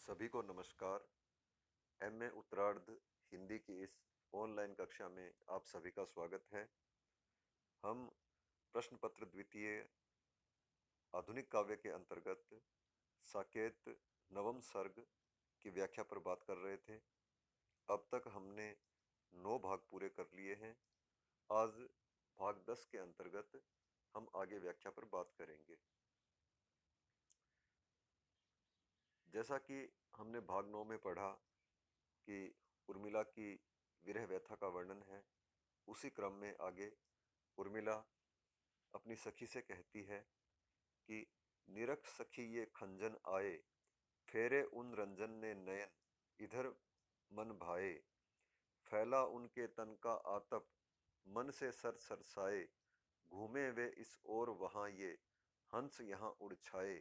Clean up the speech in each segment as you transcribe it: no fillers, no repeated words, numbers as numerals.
सभी को नमस्कार। एमए उत्तरार्ध हिंदी की इस ऑनलाइन कक्षा में आप सभी का स्वागत है। हम प्रश्न पत्र द्वितीय आधुनिक काव्य के अंतर्गत साकेत नवम सर्ग की व्याख्या पर बात कर रहे थे। अब तक हमने 9 भाग पूरे कर लिए हैं। आज भाग 10 के अंतर्गत हम आगे व्याख्या पर बात करेंगे। जैसा कि हमने भाग 9 में पढ़ा कि उर्मिला की विरह व्यथा का वर्णन है, उसी क्रम में आगे उर्मिला अपनी सखी से कहती है कि निरख सखी ये खंजन आए, फेरे उन रंजन ने नयन, इधर मन भाए, फैला उनके तन का आतप, मन से सर सरसाए, घूमे वे इस ओर वहां ये, हंस यहाँ उड़ छाए,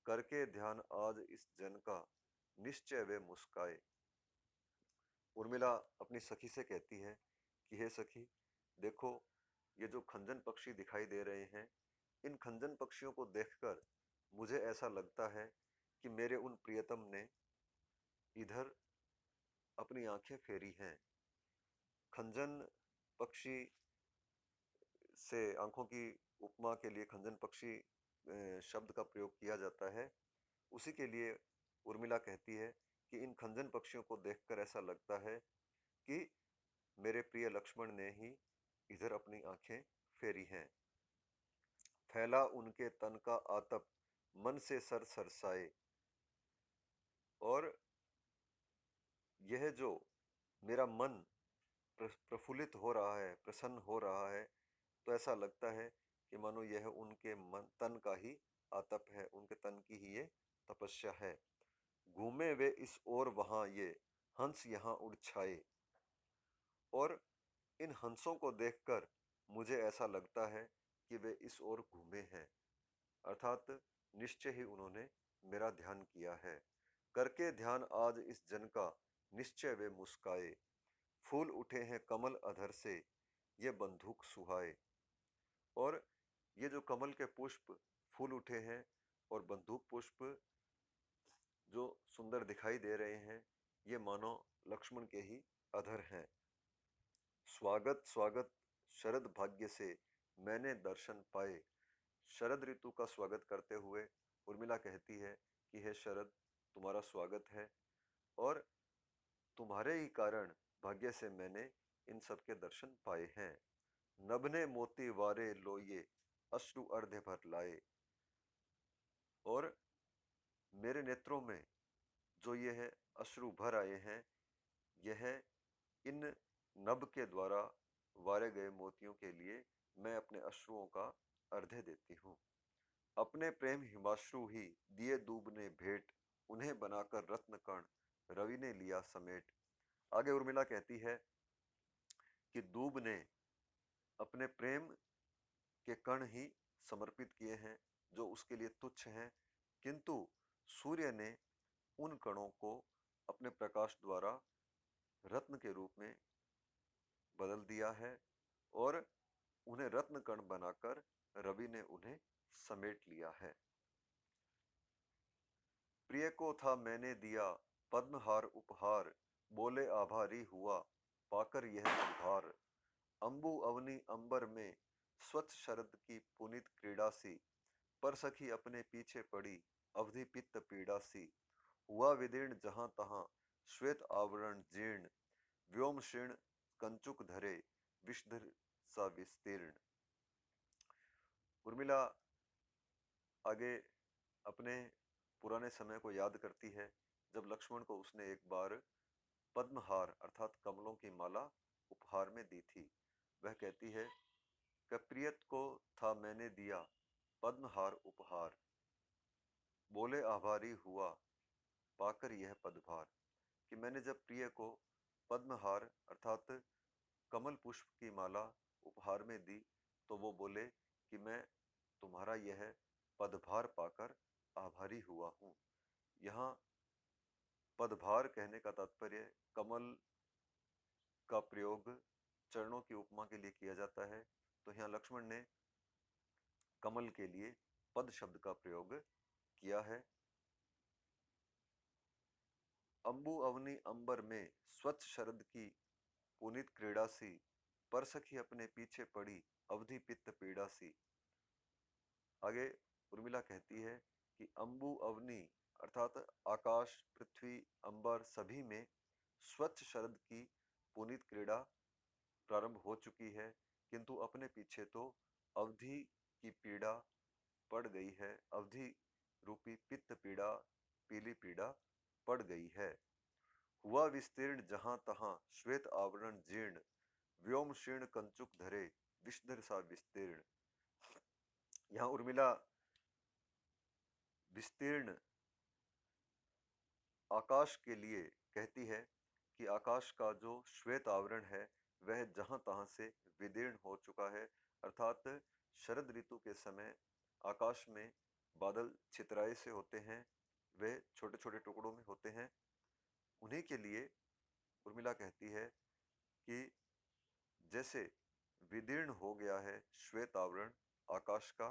करके ध्यान आज इस जन का, निश्चय वे मुस्काए। उर्मिला अपनी सखी से कहती है कि हे सखी, देखो ये जो खंजन पक्षी दिखाई दे रहे हैं, इन खंजन पक्षियों को देखकर मुझे ऐसा लगता है कि मेरे उन प्रियतम ने इधर अपनी आंखें फेरी हैं। खंजन पक्षी से आंखों की उपमा के लिए खंजन पक्षी शब्द का प्रयोग किया जाता है। उसी के लिए उर्मिला कहती है कि इन खंजन पक्षियों को देखकर ऐसा लगता है कि मेरे प्रिय लक्ष्मण ने ही इधर अपनी आंखें फेरी हैं। फैला उनके तन का आतप, मन से सर सरसाए। और यह जो मेरा मन प्रफुल्लित हो रहा है, प्रसन्न हो रहा है, तो ऐसा लगता है कि मानो यह उनके मन तन का ही आतप है, उनके तन की ही ये तपस्या है। घूमे वे इस ओर वहां ये, हंस यहाँ उड़ छाए। और इन हंसों को देखकर मुझे ऐसा लगता है कि वे इस ओर घूमे हैं, अर्थात निश्चय ही उन्होंने मेरा ध्यान किया है। करके ध्यान आज इस जन का, निश्चय वे मुस्काए, फूल उठे हैं कमल अधर से, ये बंदूक सुहाए। और ये जो कमल के पुष्प फूल उठे हैं और बंदूक पुष्प जो सुंदर दिखाई दे रहे हैं, ये मानो लक्ष्मण के ही अधर हैं। स्वागत स्वागत शरद भाग्य से मैंने दर्शन पाए। शरद ऋतु का स्वागत करते हुए उर्मिला कहती है कि हे शरद, तुम्हारा स्वागत है, और तुम्हारे ही कारण भाग्य से मैंने इन सब के दर्शन पाए हैं। नभने मोती वारे लोये, अश्रु अर्धे भर लाए। और मेरे नेत्रों में जो ये है अश्रु भर आए हैं, यह इन नभ के द्वारा वारे गए मोतियों के लिए मैं अपने अश्रुओं का अर्धे देती हूँ। अपने प्रेम हिमाश्रु ही दिए दूबने भेंट, उन्हें बनाकर रत्न कण रवि ने लिया समेट। आगे उर्मिला कहती है कि दूब ने अपने प्रेम के कण ही समर्पित किए हैं जो उसके लिए तुच्छ हैं, किंतु सूर्य ने उन कणों को अपने प्रकाश द्वारा रत्न के रूप में बदल दिया है, और उन्हें रत्न कण बनाकर रवि ने उन्हें समेट लिया है। प्रिय को था मैंने दिया पद्महार उपहार, बोले आभारी हुआ पाकर यह उद्धार। अंबु अवनी अंबर में स्वच्छ शरद की पुनित क्रीड़ा सी, पर सखी अपने पीछे पड़ी अवधि पित्त पीड़ा सी। हुआ विदीर्ण जहां तहां श्वेत आवरण जीर्ण, व्योम क्षीण कंचुक धरे विषधर सा विस्तीर्ण। उर्मिला आगे अपने पुराने समय को याद करती है जब लक्ष्मण को उसने एक बार पद्महार अर्थात कमलों की माला उपहार में दी थी। वह कहती है कि प्रियत को था मैंने दिया पद्महार उपहार, बोले आभारी हुआ पाकर यह पदभार। कि मैंने जब प्रिय को पद्महार अर्थात कमल पुष्प की माला उपहार में दी, तो वो बोले कि मैं तुम्हारा यह पदभार पाकर आभारी हुआ हूँ। यहाँ पदभार कहने का तात्पर्य कमल का प्रयोग चरणों की उपमा के लिए किया जाता है, तो यहाँ लक्ष्मण ने कमल के लिए पद शब्द का प्रयोग किया है। अंबु अवनी अंबर में स्वच्छ शरद की पुनीत क्रीड़ा सी, पर सखी अपने पीछे पड़ी अवधि पित्त पीड़ा सी। आगे उर्मिला कहती है कि अंबु अवनी अर्थात आकाश, पृथ्वी, अंबर सभी में स्वच्छ शरद की पुनीत क्रीड़ा प्रारंभ हो चुकी है, किंतु अपने पीछे तो अवधि की पीड़ा पड़ गई है। अवधि रूपी पित्त पीड़ा, पीली पीड़ा पड़ गई है। हुआ विस्तीर्ण जहां तहां श्वेत आवरण जीर्ण, व्योम शीर्ण कंचुक धरे विषधर सा विस्तीर्ण। यहाँ उर्मिला विस्तीर्ण आकाश के लिए कहती है कि आकाश का जो श्वेत आवरण है वह जहां तहां से विदीर्ण हो चुका है, अर्थात शरद ऋतु के समय आकाश में बादल छितराए से होते हैं, वे छोटे छोटे टुकड़ों में होते हैं। उन्हीं के लिए उर्मिला कहती है कि जैसे विदीर्ण हो गया है श्वेत आवरण आकाश का,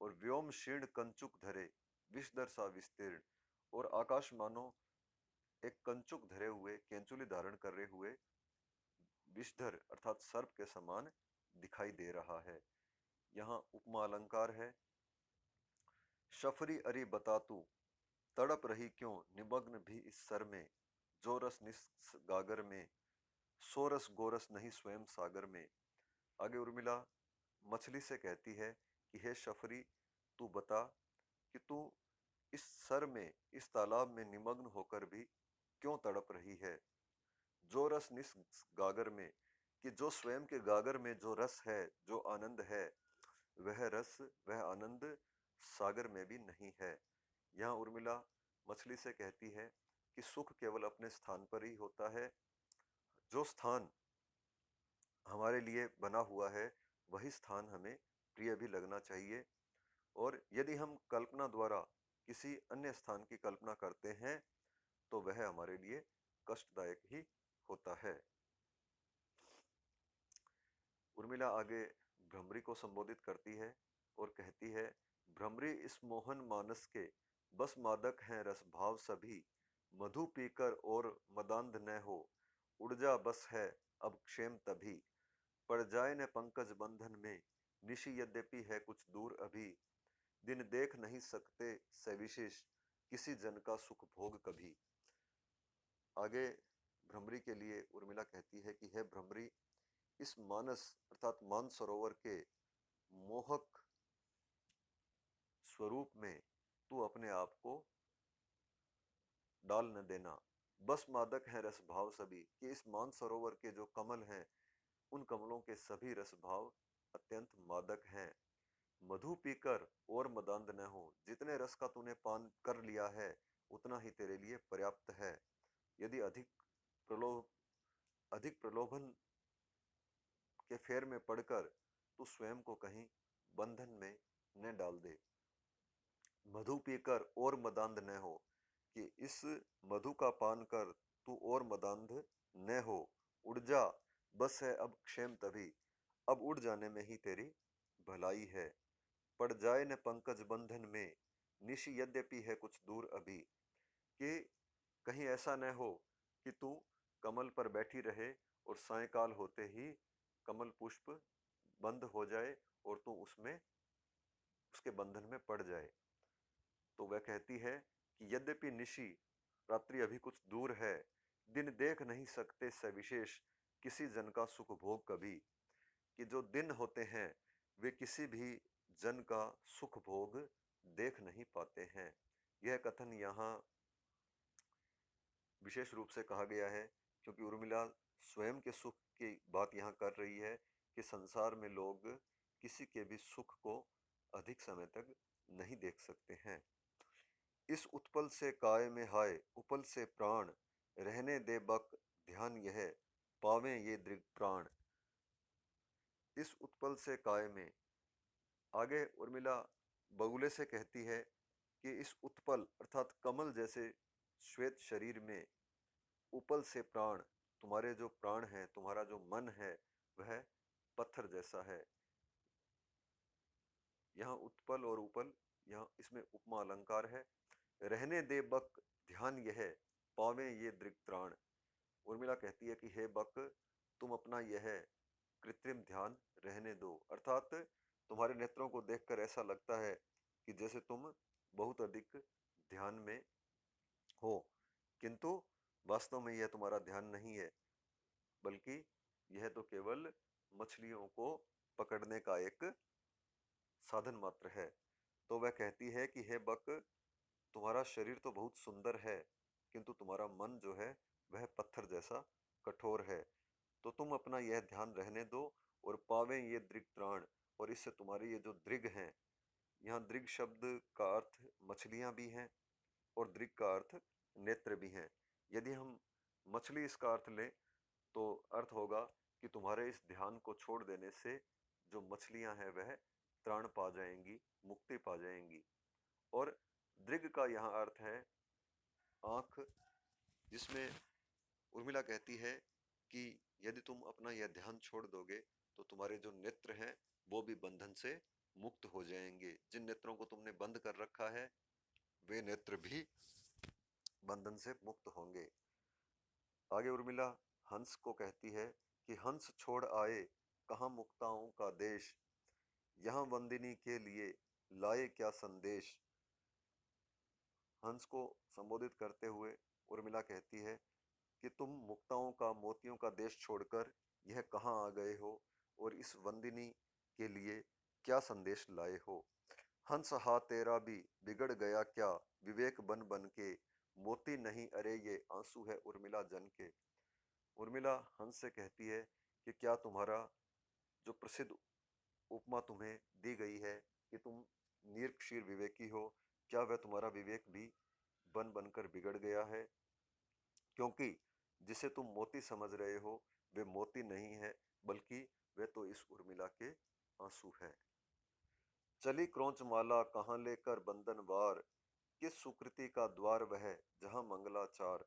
और व्योम शीर्ण कंचुक धरे विषधर सा विस्तीर्ण, और आकाश मानो एक कंचुक धरे हुए, केंचुली धारण करे हुए विषधर अर्थात सर्प के समान दिखाई दे रहा है। यहाँ उपमा अलंकार है। शफरी अरी बता तू तड़प रही क्यों निमग्न भी इस सर में, जो रस निस गागर में, सो रस गोरस नहीं स्वयं सागर में। आगे उर्मिला मछली से कहती है कि हे शफरी, तू बता कि तू इस सर में, इस तालाब में निमग्न होकर भी क्यों तड़प रही है। जो रस निस गागर में, कि जो स्वयं के गागर में जो रस है, जो आनंद है, वह रस, वह आनंद सागर में भी नहीं है। यहाँ उर्मिला मछली से कहती है कि सुख केवल अपने स्थान पर ही होता है। जो स्थान हमारे लिए बना हुआ है वही स्थान हमें प्रिय भी लगना चाहिए, और यदि हम कल्पना द्वारा किसी अन्य स्थान की कल्पना करते हैं तो वह हमारे लिए कष्टदायक ही होता है। उर्मिला आगे भ्रमरी को संबोधित करती है और कहती है, भ्रमरी इस मोहन मानस के बस मादक हैं रस भाव सभी, मधु पीकर और मदांध न हो, उड़ जा बस है अब क्षेम तभी, पड़ जाए न पंकज बंधन में, निशि यद्यपि है कुछ दूर अभी, दिन देख नहीं सकते सविशेष, किसी जन का सुख भोग कभी। आगे भ्रमरी के लिए उर्मिला कहती है कि हे भ्रमरी, इस मानस अर्थात मानसरोवर के मोहक स्वरूप में तू अपने आप को डाल न देना। बस मादक है रस भाव सभी, कि इस मानसरोवर के जो कमल हैं उन कमलों के सभी रस भाव अत्यंत मादक हैं। मधु पीकर और मदांध न हो, जितने रस का तूने पान कर लिया है उतना ही तेरे लिए पर्याप्त है। यदि अधिक प्रलोभन के फेर में पड़कर तू स्वयं को कहीं बंधन में न डाल दे। मधु पीकर और मदांध न हो, कि इस मधु का पान कर तू और मदांध न हो, उड़ जा बस है अब क्षेम तभी, अब उड़ जाने में ही तेरी भलाई है। पड़ जाए न पंकज बंधन में, निशि यद्यपि है कुछ दूर अभी, कि कहीं ऐसा न हो कि तू कमल पर बैठी रहे और सायकाल होते ही कमल पुष्प बंद हो जाए और तू उसमें, उसके बंधन में पड़ जाए। तो वह कहती है कि यद्यपि निशि रात्रि अभी कुछ दूर है, दिन देख नहीं सकते सविशेष, किसी जन का सुख भोग कभी, कि जो दिन होते हैं वे किसी भी जन का सुख भोग देख नहीं पाते हैं। यह कथन यहाँ विशेष रूप से कहा गया है क्योंकि उर्मिला स्वयं के सुख की बात यहाँ कर रही है कि संसार में लोग किसी के भी सुख को अधिक समय तक नहीं देख सकते हैं। इस उत्पल से काय में हाय उपल से प्राण, रहने दे बक ध्यान यह, पावे ये दृग प्राण। इस उत्पल से काय में, आगे उर्मिला बगुले से कहती है कि इस उत्पल अर्थात कमल जैसे श्वेत शरीर में उपल से प्राण, तुम्हारे जो प्राण है, तुम्हारा जो मन है वह पत्थर जैसा है। यहाँ उत्पल और उपल, यहाँ इसमें उपमा अलंकार है। रहने दे बक ध्यान यह, पावें ये दृग त्राण। उर्मिला कहती है कि हे बक, तुम अपना यह कृत्रिम ध्यान रहने दो, अर्थात तुम्हारे नेत्रों को देखकर ऐसा लगता है कि जैसे तुम बहुत अधिक ध्यान में हो, किंतु वास्तव में यह तुम्हारा ध्यान नहीं है, बल्कि यह तो केवल मछलियों को पकड़ने का एक साधन मात्र है। तो वह कहती है कि हे बक, तुम्हारा शरीर तो बहुत सुंदर है, किंतु तुम्हारा मन जो है वह पत्थर जैसा कठोर है। तो तुम अपना यह ध्यान रहने दो और पावें ये दृग त्राण। और इससे तुम्हारे ये जो दृग हैं, यहाँ दृग शब्द का अर्थ मछलियां भी हैं और दृग का अर्थ नेत्र भी हैं। यदि हम मछली इसका अर्थ लें तो अर्थ होगा कि तुम्हारे इस ध्यान को छोड़ देने से जो मछलियां हैं वह त्राण पा जाएंगी, मुक्ति पा जाएंगी। और दृग का यहाँ अर्थ है आंख, जिसमें उर्मिला कहती है कि यदि तुम अपना यह ध्यान छोड़ दोगे तो तुम्हारे जो नेत्र हैं वो भी बंधन से मुक्त हो जाएंगे। जिन नेत्रों को तुमने बंद कर रखा है वे नेत्र भी बंधन से मुक्त होंगे। आगे उर्मिला हंस को कहती है कि हंस छोड़ आए कहाँ मुक्ताओं का देश, यहाँ वंदिनी के लिए लाए क्या संदेश। हंस को संबोधित करते हुए उर्मिला कहती है कि तुम मुक्ताओं का, मोतियों का देश छोड़कर यह कहाँ आ गए हो और इस वंदिनी के लिए क्या संदेश लाए हो। हंस हा तेरा भी बिगड़ गया क्या, विवेक बन बन के मोती नहीं अरे ये आंसू है उर्मिला जन के। उर्मिला हंस से कहती है कि क्या तुम्हारा जो प्रसिद्ध उपमा तुम्हें दी गई है कि तुम निरक्षीर विवेकी हो, क्या वह तुम्हारा विवेक भी बन बनकर बिगड़ गया है, क्योंकि जिसे तुम मोती समझ रहे हो वे मोती नहीं है, बल्कि वे तो इस उर्मिला के आंसू है। चली क्रोंच माला कहाँ लेकर बंधन वार, किस सुकृति का द्वार वह जहाँ मंगलाचार।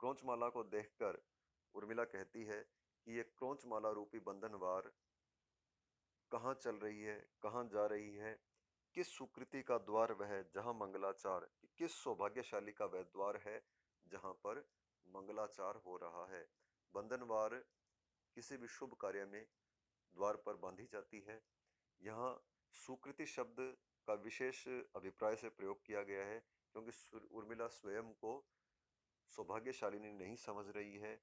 क्रोंच माला को देखकर उर्मिला कहती है कि ये क्रोंच माला रूपी बंधनवार कहाँ चल रही है, कहाँ जा रही है, किस सुकृति का द्वार वह जहाँ मंगलाचार, किस सौभाग्यशाली का वह द्वार है जहाँ पर मंगलाचार हो रहा है। बंधनवार किसी भी शुभ कार्य में द्वार पर बांधी जाती है। यहाँ सुकृति शब्द का विशेष अभिप्राय से प्रयोग किया गया है, क्योंकि उर्मिला स्वयं को सौभाग्यशालिनी नहीं समझ रही है,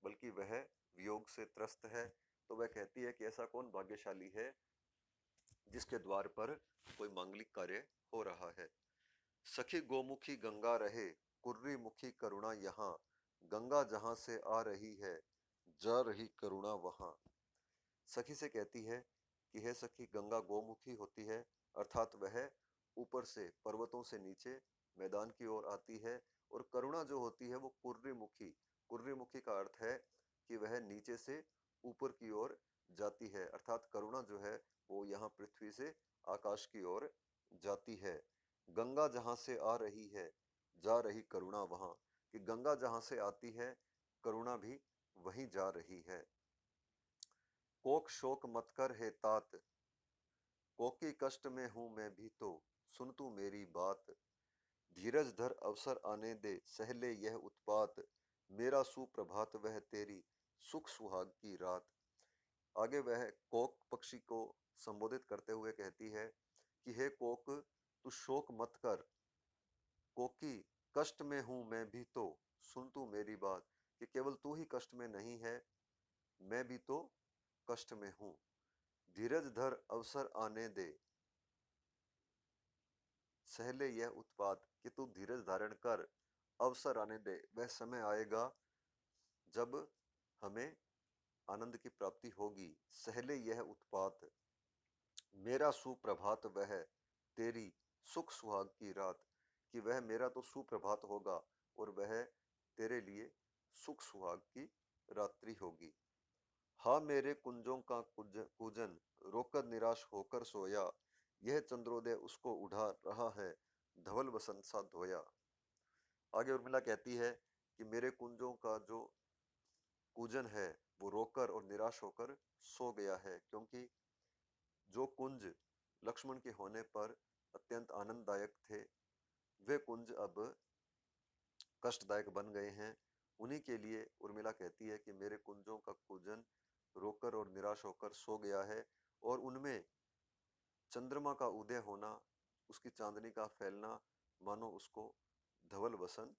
बल्कि वह वियोग से त्रस्त है। तो वह कहती है कि ऐसा कौन भाग्यशाली है जिसके द्वार पर कोई मांगलिक कार्य हो रहा है। सखी गोमुखी गंगा रहे, कुर्री मुखी करुणा यहाँ, गंगा जहां से आ रही है जा रही करुणा वहां। सखी से कहती है कि हे सखी, गंगा गोमुखी होती है, अर्थात वह ऊपर से पर्वतों से नीचे मैदान की ओर आती है। और करुणा जो होती है वो कुर्रीमुखी, कुर्रीमुखी का अर्थ है कि वह नीचे से ऊपर की ओर जाती है, अर्थात करुणा जो है वो यहाँ पृथ्वी से आकाश की ओर जाती है। गंगा जहां से आ रही है जा रही करुणा वहां, कि गंगा जहां से आती है करुणा भी वहीं जा रही है। कोक शोक मत कर हे तात, कोकी कष्ट में हूं मैं भी तो, सुन तू मेरी बात। धीरज धर अवसर आने दे सह ले यह उत्पात, मेरा सुप्रभात वह तेरी सुख सुहाग की रात। आगे वह कोक पक्षी को संबोधित करते हुए कहती है कि हे कोक, तू शोक मत कर, कोकी कष्ट में हूं मैं भी तो, सुन तू मेरी बात, कि केवल तू ही कष्ट में नहीं है, मैं भी तो कष्ट में हूं। धीरज धर अवसर आने दे सहले यह उत्पात, कि तू धीरज धारण कर, अवसर आने दे, वह समय आएगा जब हमें आनंद की प्राप्ति होगी। सहले यह उत्पात, मेरा सुप्रभात वह तेरी सुख सुहाग की रात, कि वह मेरा तो सुप्रभात होगा और वह तेरे लिए सुख सुहाग की रात्रि होगी। हाँ मेरे कुंजों का कूजन रोकर निराश होकर सोया, यह चंद्रोदय उसको उठा रहा है धवल बसंत सा धोया। आगे उर्मिला कहती है कि मेरे कुंजों का जो कूजन है वो रोकर और निराश होकर सो गया है, क्योंकि जो कुंज लक्ष्मण के होने पर अत्यंत आनंददायक थे वे कुंज अब कष्टदायक बन गए हैं, उन्हीं के लिए उर्मिला कहती है कि मेरे कुंजों का कूजन रोकर और निराश होकर सो गया है, और उनमें चंद्रमा का उदय होना, उसकी चांदनी का फैलना मानो उसको धवल वसन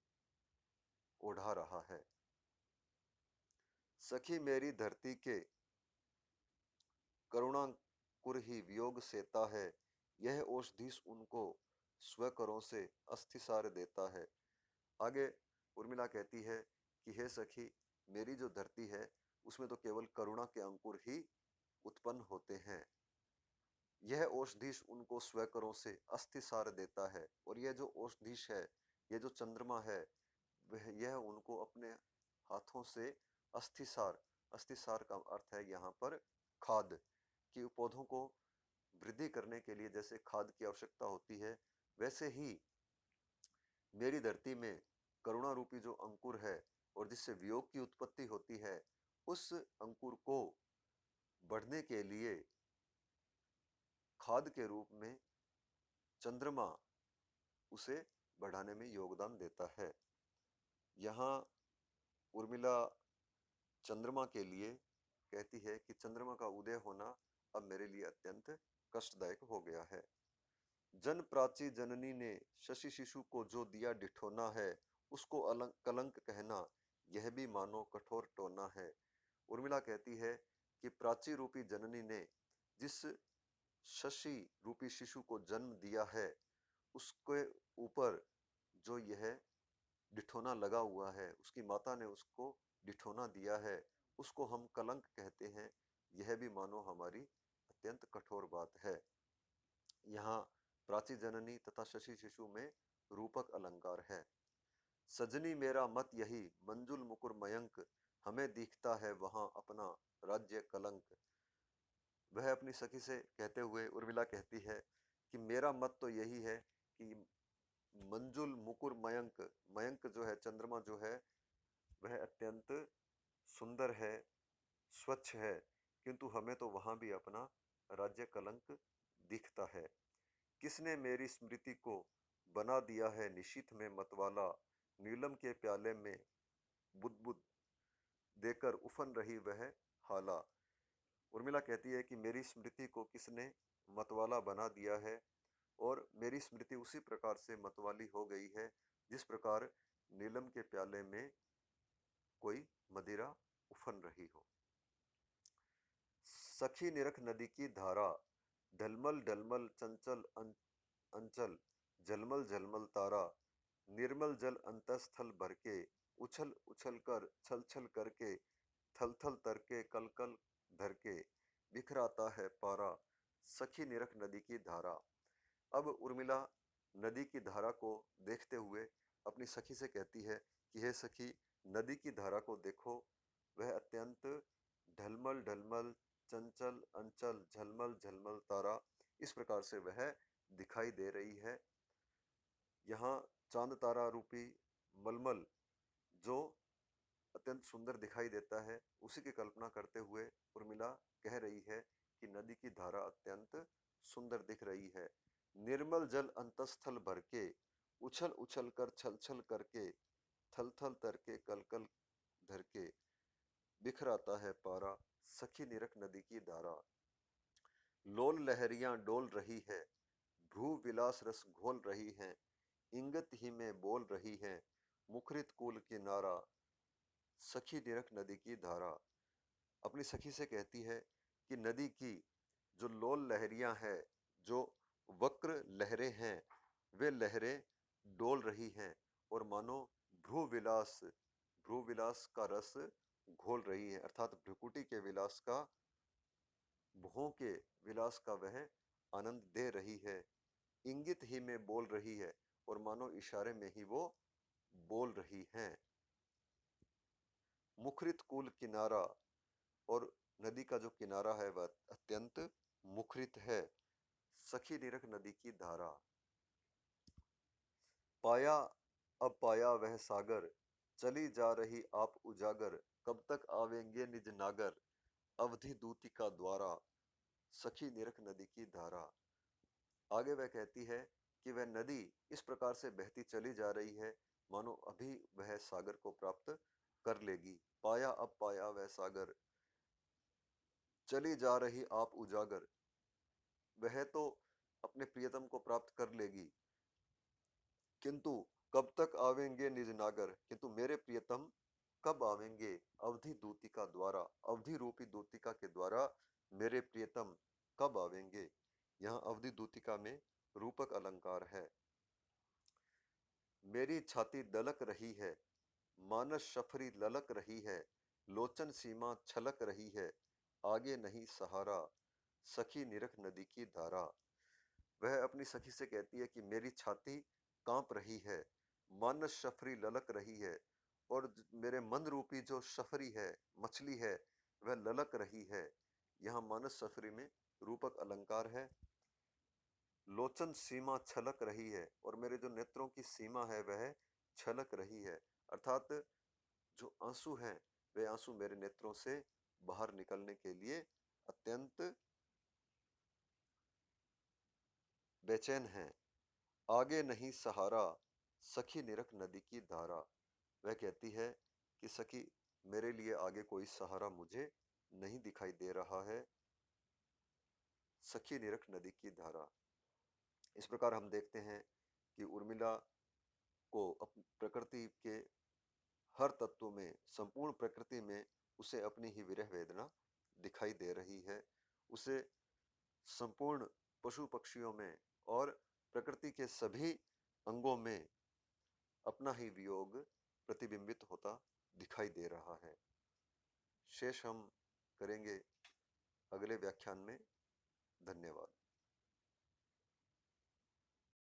ओढ़ा रहा है। सखी मेरी धरती के करुणांकुर ही वियोग सेता है, यह औषधीश उनको स्वकरों से अस्थिसार देता है। आगे उर्मिला कहती है कि हे सखी, मेरी जो धरती है उसमें तो केवल करुणा के अंकुर ही उत्पन्न होते हैं। यह औषधीश उनको स्वकरों से अस्थिसार देता है, और यह जो औषधीश है, यह जो चंद्रमा है, वह यह उनको अपने हाथों से अस्थिसार, अस्थिसार का अर्थ है यहाँ पर खाद, कि पौधों को वृद्धि करने के लिए जैसे खाद की आवश्यकता होती है, वैसे ही मेरी धरती में करुणा रूपी जो अंकुर है और जिससे वियोग की उत्पत्ति होती है, उस अंकुर को बढ़ने के लिए खाद के रूप में चंद्रमा उसे बढ़ाने में योगदान देता है। यहाँ उर्मिला चंद्रमा के लिए कहती है कि चंद्रमा का उदय होना अब मेरे लिए अत्यंत कष्टदायक हो गया है। जन प्राची जननी ने शशि शिशु को जो दिया डिठोना है, उसको कलंक कहना, यह भी मानो कठोर टोना है। उर्मिला कहती है कि प्राची रूपी जननी ने जिस शशि रूपी शिशु को जन्म दिया है, उसके ऊपर जो यह डिठोना लगा हुआ है, उसकी माता ने उसको डिठोना दिया है, उसको हम कलंक कहते हैं। यह भी मानो हमारी अत्यंत कठोर बात है। यहाँ प्राची जननी तथा शशि शिशु में रूपक अलंकार है। सजनी मेरा मत यही मंजुल मुकुर मयंक, हमें दिखता है वहां अपना राज्य कलंक। वह अपनी सखी से कहते हुए उर्मिला कहती है कि मेरा मत तो यही है कि मंजुल मुकुर मयंक, मयंक जो है, चंद्रमा जो है, वह अत्यंत सुंदर है, स्वच्छ है, किंतु हमें तो वहां भी अपना राज्य कलंक दिखता है। किसने मेरी स्मृति को बना दिया है निशीथ में मतवाला, नीलम के प्याले में बुदबुद देकर उफन रही वह हाला। उर्मिला कहती है कि मेरी स्मृति को किसने मतवाला बना दिया है, और मेरी स्मृति उसी प्रकार से मतवाली हो गई है जिस प्रकार नीलम के प्याले में कोई मदिरा उफन रही हो। सखी निरख नदी की धारा, ढलमल ढलमल चंचल अंचल, झलमल झलमल तारा, निर्मल जल अंतस्थल भर के, उछल उछल कर छल छल करके, थल थल तर के कल कल धर के, बिखराता है पारा, सखी निरख नदी की धारा। अब उर्मिला नदी की धारा को देखते हुए अपनी सखी से कहती है कि हे सखी, नदी की धारा को देखो, वह अत्यंत ढलमल ढलमल चंचल अंचल झलमल झलमल तारा, इस प्रकार से वह दिखाई दे रही है। यहाँ चांद तारा रूपी मलमल जो अत्यंत सुंदर दिखाई देता है, उसी की कल्पना करते हुए उर्मिला कह रही है कि नदी की धारा अत्यंत सुंदर दिख रही है। निर्मल जल अंतस्थल भर के, उछल उछल कर छल छल करके, थल थल तर के कल कल धर के, बिखराता है पारा, सखी निरख नदी की धारा। लोल लहरियां डोल रही है, भ्रू विलास रस घोल रही हैं, इंगत ही में बोल रही हैं, मुखरित कुल किनारा, सखी निरख नदी की धारा। अपनी सखी से कहती है कि नदी की जो लोल लहरियां हैं, जो वक्र लहरें हैं, वे लहरें डोल रही हैं और मानो भ्रू विलास का रस घोल रही है, अर्थात भ्रुकुटी के विलास का, भुवों के विलास का वह आनंद दे रही है। इंगित ही में बोल रही है और मानो इशारे में ही वो बोल रही हैं। मुखरित कुल किनारा, और नदी का जो किनारा है वह अत्यंत मुखरित है। सखी निरख नदी की धारा। पाया अब पाया वह सागर, चली जा रही आप उजागर, कब तक आवेंगे निज नागर, अवधि दूती का द्वारा, सखी निरख नदी की धारा। आगे वह कहती है कि वह नदी इस प्रकार से बहती चली जा रही है मानो अभी वह सागर को प्राप्त कर लेगी। पाया अब पाया वह सागर, चली जा रही आप उजागर। वह तो अपने प्रियतम को प्राप्त कर लेगी, किंतु कब तक आवेंगे निज नागर, किंतु मेरे प्रियतम कब आवेंगे अवधि दूतिका द्वारा, अवधि रूपी दूतिका के द्वारा मेरे प्रियतम कब आवेंगे। यहाँ अवधि दूतिका में रूपक अलंकार है। मेरी छाती दलक रही है, मानस शफरी ललक रही है, लोचन सीमा छलक रही है, आगे नहीं सहारा, सखी निरख नदी की धारा। वह अपनी सखी से कहती है कि मेरी छाती कांप रही है, मानस शफरी ललक रही है, और मेरे मन रूपी जो शफरी है, मछली है, वह ललक रही है। यहाँ मानस शफरी में रूपक अलंकार है। लोचन सीमा छलक रही है, और मेरे जो नेत्रों की सीमा है वह छलक रही है, अर्थात जो आंसू हैं वे आंसू मेरे नेत्रों से बाहर निकलने के लिए अत्यंत बेचैन हैं। आगे नहीं सहारा, सखी निरख नदी की धारा। वह कहती है कि सखी, मेरे लिए आगे कोई सहारा मुझे नहीं दिखाई दे रहा है, सखी निरख नदी की धारा। इस प्रकार हम देखते हैं कि उर्मिला को प्रकृति के हर तत्व में, संपूर्ण प्रकृति में उसे अपनी ही विरह वेदना दिखाई दे रही है। उसे संपूर्ण पशु पक्षियों में और प्रकृति के सभी अंगों में अपना ही वियोग प्रतिबिंबित होता दिखाई दे रहा है। शेष हम करेंगे अगले व्याख्यान में। धन्यवाद।